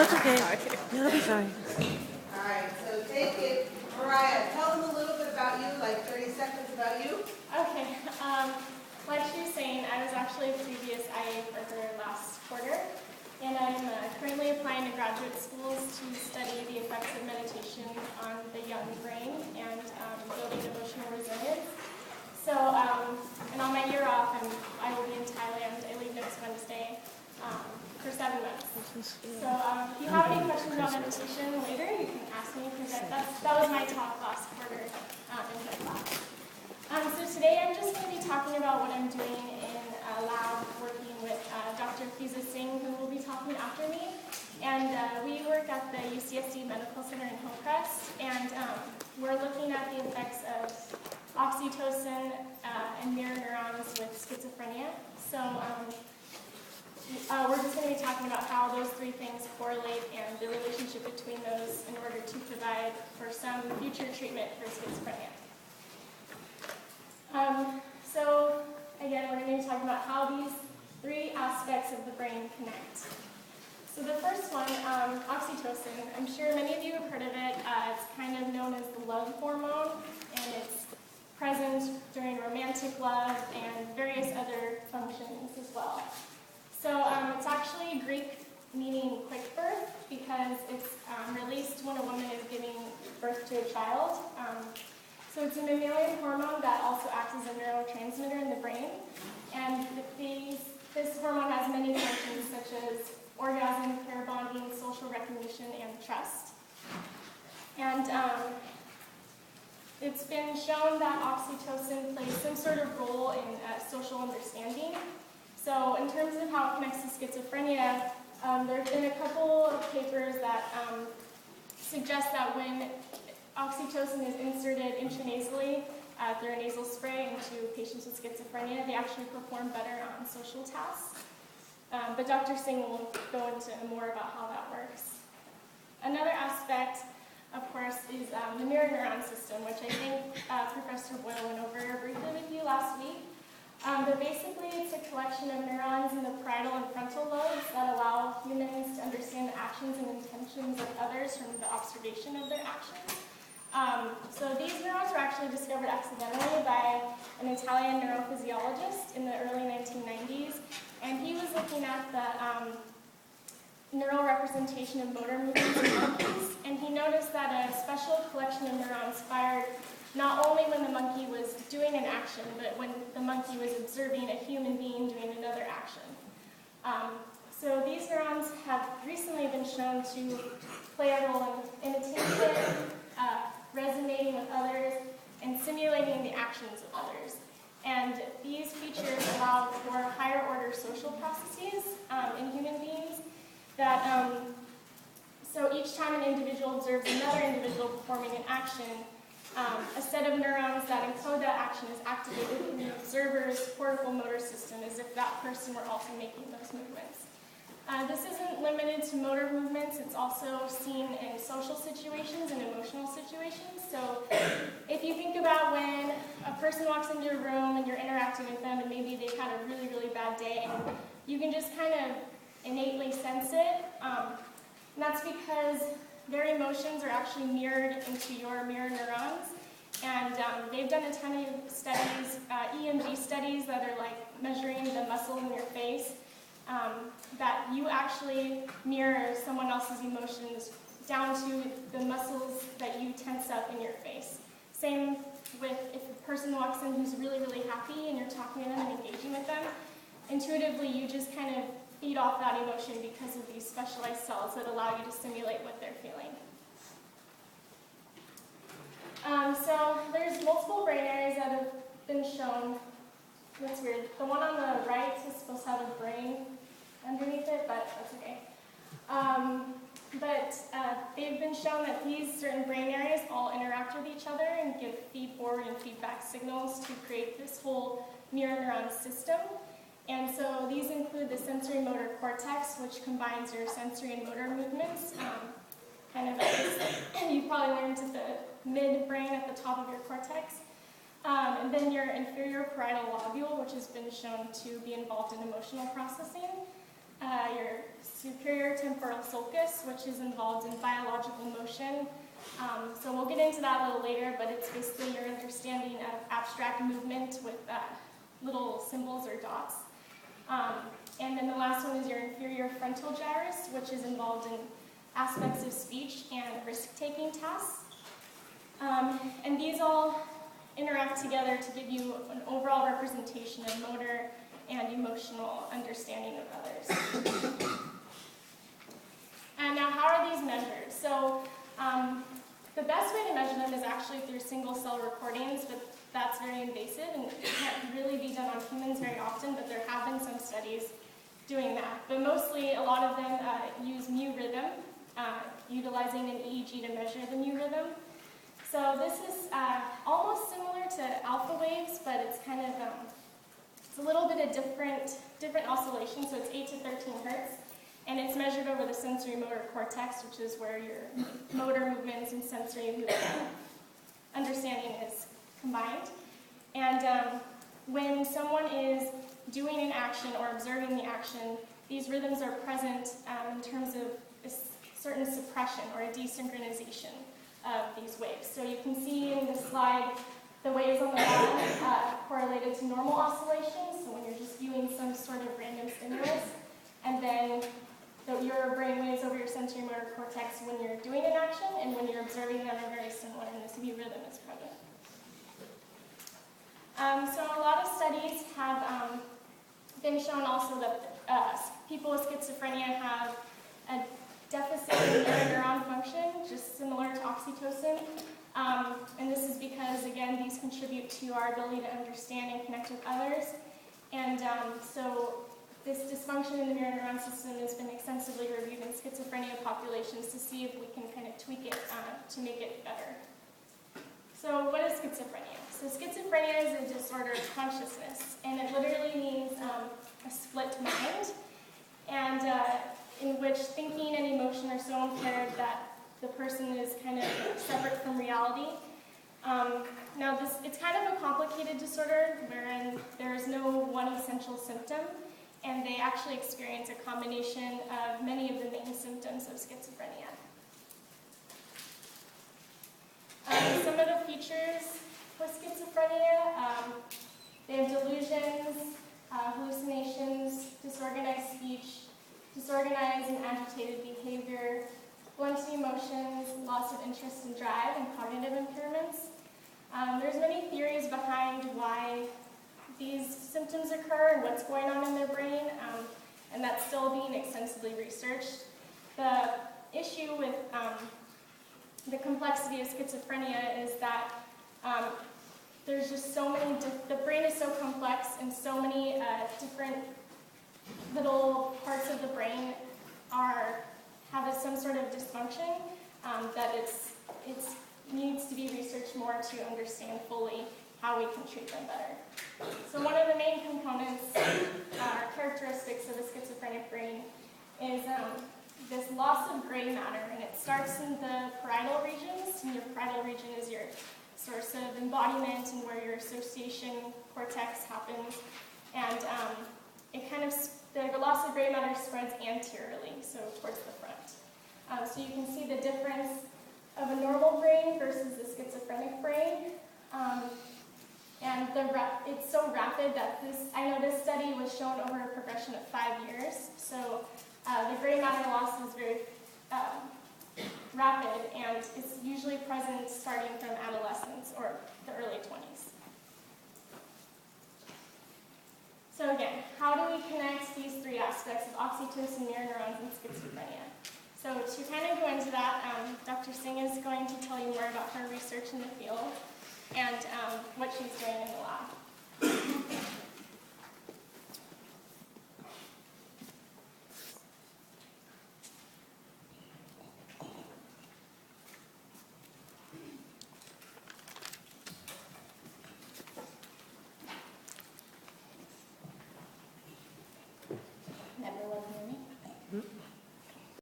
That's okay. You'll be fine. All right, so take it. Meriah, tell them a little bit about you, like 30 seconds about you. Okay, like she was saying, I was actually a previous IA partner last quarter, and I'm currently applying to graduate schools to study the effects of meditation on the young brain and building emotional resilience. So, and on my year off, I will be in Thailand. I leave next Wednesday for 7 months. So, if you have any questions about meditation later, you can ask me, because that was my talk last quarter in her class. So today I'm just going to be talking about what I'm doing in a lab working with Dr. Fiza Singh, who will be talking after me. And we work at the UCSD Medical Center in Hillcrest, and we're looking at the effects of oxytocin and mirror neurons with schizophrenia. So we're just going to be talking about how those three things correlate and the relationship between those in order to provide for some future treatment for schizophrenia. So again, we're going to be talking about how these three aspects of the brain connect. So the first one, oxytocin, I'm sure many of you have heard of it. It's kind of known as the love hormone, and it's present during romantic love and various other functions as well. So it's actually Greek meaning quick birth, because it's released when a woman is giving birth to a child. So it's a mammalian hormone that also acts as a neurotransmitter in the brain. And this hormone has many functions, such as orgasm, pair bonding, social recognition, and trust. And it's been shown that oxytocin plays some sort of role in social understanding. So in terms of how it connects to schizophrenia, there have been a couple of papers that suggest that when oxytocin is inserted intranasally through a nasal spray into patients with schizophrenia, they actually perform better on social tasks. But Dr. Singh will go into more about how that works. Another aspect, of course, is the mirror neuron system, which I think Professor Boyle went over briefly with you last week. But basically, it's a collection of neurons in the parietal and frontal lobes that allow humans to understand the actions and intentions of others from the observation of their actions. So these neurons were actually discovered accidentally by an Italian neurophysiologist in the early 1990s, and he was looking at the neural representation of motor movements in monkeys, and he noticed that a special collection of neurons fired not only when the monkey was doing an action, but when the monkey was observing a human being doing another action. So these neurons have recently been shown to play a role in imitation, resonating with others, and simulating the actions of others. And these features allow for higher order social processes in human beings that, so each time an individual observes another individual performing an action, a set of neurons that encode that action is activated in the observer's cortical motor system, as if that person were also making those movements. This isn't limited to motor movements, it's also seen in social situations and emotional situations. So if you think about when a person walks into a room and you're interacting with them and maybe they've had a really, really bad day, and you can just kind of innately sense it. And that's because their emotions are actually mirrored into your mirror neurons. And they've done a ton of studies, EMG studies that are like measuring the muscle in your face, that you actually mirror someone else's emotions down to the muscles that you tense up in your face. Same with if a person walks in who's really, really happy and you're talking to them and engaging with them, intuitively you just kind of feed off that emotion because of these specialized cells that allow you to simulate what they're feeling. So there's multiple brain areas that have been shown. That's weird. The one on the right is supposed to have a brain underneath it, but that's okay. They've been shown that these certain brain areas all interact with each other and give feed-forward and feedback signals to create this whole mirror neuron system. And so these include the sensory motor cortex, which combines your sensory and motor movements, kind of you probably learned at the midbrain at the top of your cortex. And then your inferior parietal lobule, which has been shown to be involved in emotional processing. Your superior temporal sulcus, which is involved in biological motion. So we'll get into that a little later, but it's basically your understanding of abstract movement with little symbols or dots. And then the last one is your inferior frontal gyrus, which is involved in aspects of speech and risk-taking tasks. And these all interact together to give you an overall representation of motor and emotional understanding of others. And now, how are these measured? So the best way to measure them is actually through single-cell recordings, but that's very invasive and it can't really be done on humans very often, but there have been some studies doing that. But mostly, a lot of them use mu rhythm, utilizing an EEG to measure the mu rhythm. So this is almost similar to alpha waves, but it's kind of it's a little bit of different oscillation. So it's 8 to 13 hertz, and it's measured over the sensory motor cortex, which is where your motor movements and sensory understanding is combined. And when someone is doing an action or observing the action, these rhythms are present in terms of a certain suppression or a desynchronization of these waves. So you can see in the slide the waves on the bottom correlated to normal oscillations, so when you're just viewing some sort of random stimulus, and then your brain waves over your sensory motor cortex when you're doing an action, and when you're observing them are very similar, and this mu rhythm is present. So a lot of studies have been shown also that people with schizophrenia have a deficit in their neuron function, just similar to oxytocin. And this is because, again, these contribute to our ability to understand and connect with others. And so this dysfunction in the mirror neuron system has been extensively reviewed in schizophrenia populations to see if we can kind of tweak it to make it better. So what is schizophrenia? So schizophrenia is a disorder of consciousness, and it literally means a split mind, and in which thinking and emotion are so impaired that the person is kind of separate from reality. Now it's kind of a complicated disorder wherein there is no one essential symptom, and they actually experience a combination of many of the main symptoms of schizophrenia. Some of the features with schizophrenia, they have delusions, hallucinations, disorganized speech, disorganized and agitated behavior, blunted emotions, loss of interest and drive, and cognitive impairments. There's many theories behind why these symptoms occur and what's going on in their brain, and that's still being extensively researched. The issue with the complexity of schizophrenia is that there's just so many, the brain is so complex and so many different little parts of the brain have some sort of dysfunction that it needs to be researched more to understand fully how we can treat them better. So one of the main components, characteristics of the schizophrenic brain is this loss of gray matter, and it starts in the parietal regions, and your parietal region is your source of embodiment and where your association cortex happens, and the loss of gray matter spreads anteriorly, so towards the front. So you can see the difference of a normal brain versus the schizophrenic brain. And it's so rapid that I know this study was shown over a progression of 5 years. So the gray matter loss is very rapid, and it's usually present starting from adolescence or the early 20s. So again, how do we connect these three aspects of oxytocin, mirror neurons, and schizophrenia? So to kind of go into that, Dr. Singh is going to tell you more about her research in the field and what she's doing in the lab.